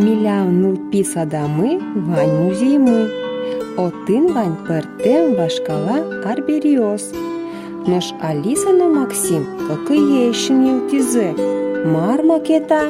Міляв пісадами Вань музійми. Отин Вань пертем вашкала арберіоз. Нож Аліса но Максим, какиєщин тізе, мар макета.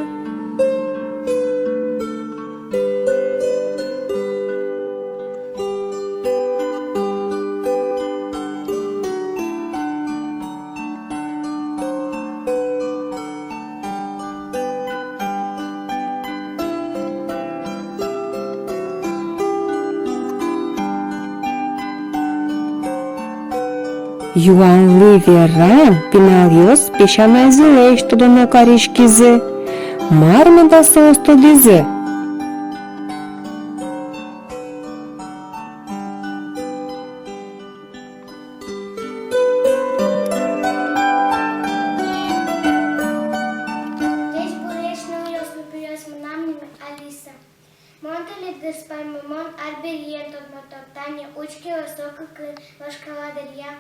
Юан верам пинальос пешамай злей, что до на коричкизе. Марма да состо дизе. Десь буреш на уйос напиос манамни Алиса. Монте ли деспай мамон арбериентот мототане учки высоко к вашкаладерья,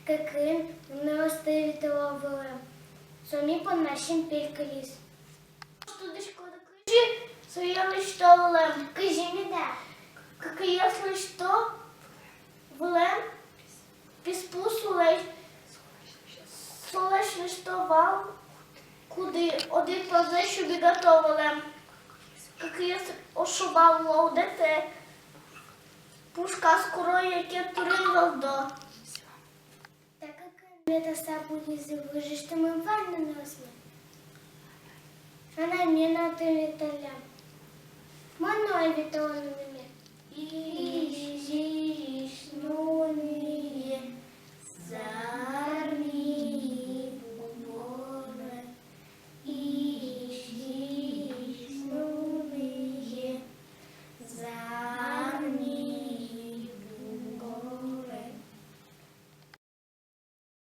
какын не оставитело вора. Сони по нашим пелькалис. Что дышко да кажи, сояли что влем, кажи ми да. Как если что влем, писпусу лей, солешно что вал, куди один прозе, щоб готовили. Как если ошував лоудете, пушка скоро, яке турин до. Так как это собой завыжи, что мы ванну носим. Она не надо виталям. Маной виталами. Иш, ну не